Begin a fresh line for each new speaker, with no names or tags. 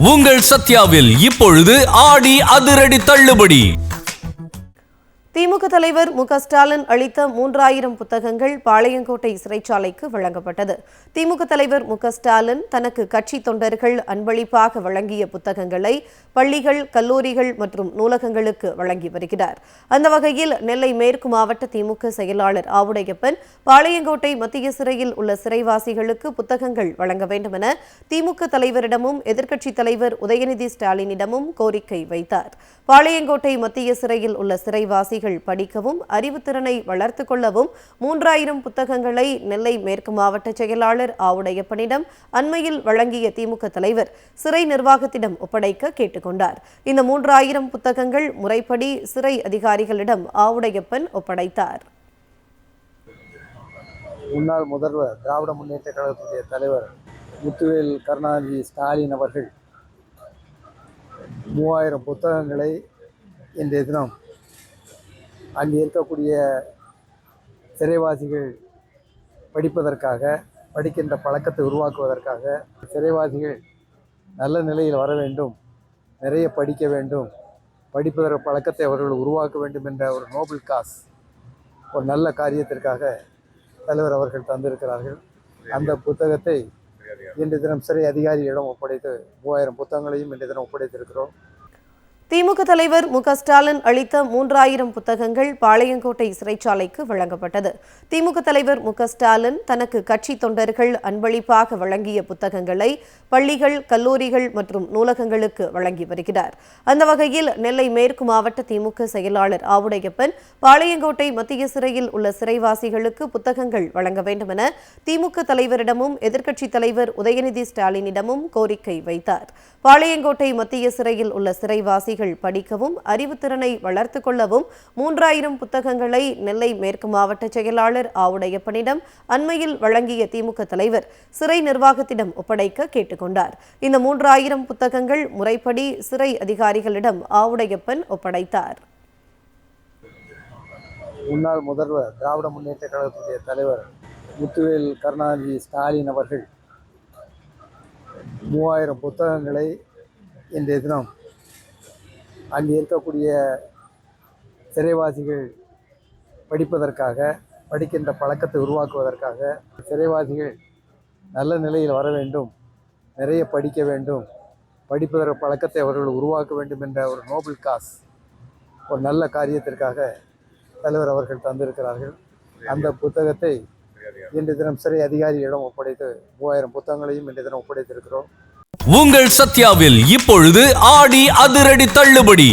உங்கள் சத்யாவில் இப்பொழுது ஆடி அதிரடி தள்ளுபடி.
திமுக தலைவர் மு.க.ஸ்டாலின் அளித்த 3000 புத்தகங்கள் பாளையங்கோட்டை சிறைச்சாலைக்கு வழங்கப்பட்டது. திமுக தலைவர் மு.க.ஸ்டாலின் தனக்கு கட்சி தொண்டர்கள் அன்பளிப்பாக வழங்கிய புத்தகங்களை பள்ளிகள், கல்லூரிகள் மற்றும் நூலகங்களுக்கு வழங்கி வருகிறார். அந்த வகையில் நெல்லை மேற்கு மாவட்ட திமுக செயலாளர் ஆவுடையப்பன் பாளையங்கோட்டை மத்திய சிறையில் உள்ள சிறைவாசிகளுக்கு புத்தகங்கள் வழங்க வேண்டும் என திமுக தலைவரிடமும் எதிர்க்கட்சித் தலைவர் உதயநிதி ஸ்டாலினிடமும் கோரிக்கை வைத்தார். பாளையங்கோட்டை மத்திய சிறையில் உள்ள சிறைவாசிகள் படிக்கவும் அறிவுத்திறனை வளர்த்துக் கொள்ளவும் 3000 புத்தகங்களை நெல்லை மேற்கு மாவட்ட செயலாளர் ஆவுடையப்பனிடம் அண்மையில் வழங்கிய திமுக தலைவர் சிறை நிர்வாகத்திடம் ஒப்படைக்க கேட்டுக்கொண்டார். இந்த 3000 புத்தகங்கள் முறைப்படி சிறை அதிகாரிகளிடம் ஆவுடையப்பன் ஒப்படைத்தார்.
முன்னாள் முதல்வர் திராவிட முன்னேற்ற கழகத்துடைய தலைவர் முத்துவேல் கருணாநிதி ஸ்டாலின் அவர்கள் 3000 புத்தகங்களை இன்றைய தினம் அங்கே இருக்கக்கூடிய சிறைவாசிகள் படிப்பதற்காக, படிக்கின்ற பழக்கத்தை உருவாக்குவதற்காக, சிறைவாசிகள் நல்ல நிலையில் வர வேண்டும், நிறைய படிக்க வேண்டும், படிப்பதற்கு பழக்கத்தை அவர்கள் உருவாக்க வேண்டும் என்ற ஒரு நோபல் காஸ், ஒரு நல்ல காரியத்திற்காக தலைவர் அவர்கள் தந்திருக்கிறார்கள். அந்த புத்தகத்தை இன்று தினம் சிறை அதிகாரிகளிடம் ஒப்படைத்து 3000 புத்தகங்களையும் இன்று தினம் ஒப்படைத்திருக்கிறோம்.
திமுக தலைவர் மு.க.ஸ்டாலின் அளித்த 3000 புத்தகங்கள் பாளையங்கோட்டை சிறைச்சாலைக்கு வழங்கப்பட்டது. திமுக தலைவர் மு.க.ஸ்டாலின் தனக்கு கட்சி தொண்டர்கள் அன்பளிப்பாக வழங்கிய புத்தகங்களை பள்ளிகள், கல்லூரிகள் மற்றும் நூலகங்களுக்கு வழங்கி வருகிறார். அந்த வகையில் நெல்லை மேற்கு மாவட்ட திமுக செயலாளர் ஆவுடையப்பன் பாளையங்கோட்டை மத்திய சிறையில் உள்ள சிறைவாசிகளுக்கு புத்தகங்கள் வழங்க வேண்டும் என திமுக தலைவரிடமும் எதிர்க்கட்சித் தலைவர் உதயநிதி ஸ்டாலினிடமும் கோரிக்கை வைத்தார். பாளையங்கோட்டை மத்திய சிறையில் உள்ள சிறைவாசி படிக்கவும் அறிவுத்திறனை வளர்த்துக் கொள்ளவும் 3000 புத்தகங்களை நெல்லை மேற்கு மாவட்ட செயலாளர் ஆவுடையப்பனிடம் அண்மையில் வழங்கிய திமுக தலைவர் சிறை நிர்வாகத்திடம் ஒப்படைக்க கேட்டுக்கொண்டார். இந்த 3000 புத்தகங்கள் முறைப்படி சிறை அதிகாரிகளிடம் ஆவுடையப்பன் ஒப்படைத்தார்.
முன்னாள் முதல்வர் திராவிட முன்னேற்ற கழகத்துடைய தலைவர் முத்துவேல் கருணாநிதி ஸ்டாலின் அவர்கள் 3000 புத்தகங்களை இன்றைய தினம் அங்கே இருக்கக்கூடிய சிறைவாசிகள் படிப்பதற்காக, படிக்கின்ற பழக்கத்தை உருவாக்குவதற்காக, சிறைவாசிகள் நல்ல நிலையில் வர வேண்டும், நிறைய படிக்க வேண்டும், படிப்பதற்கு பழக்கத்தை அவர்கள் உருவாக்க வேண்டும் என்ற ஒரு நோபல் காஸ், ஒரு நல்ல காரியத்திற்காக தலைவர் அவர்கள் தந்திருக்கிறார்கள். அந்த புத்தகத்தை இன்று தினம் சிறை அதிகாரிகளிடம் ஒப்படைத்து 3000 புத்தகங்களையும் இன்று தினம் ஒப்படைத்திருக்கிறோம்.
உங்கள் சத்யாவில் இப்பொழுது ஆடி அதிரடி தள்ளுபடி.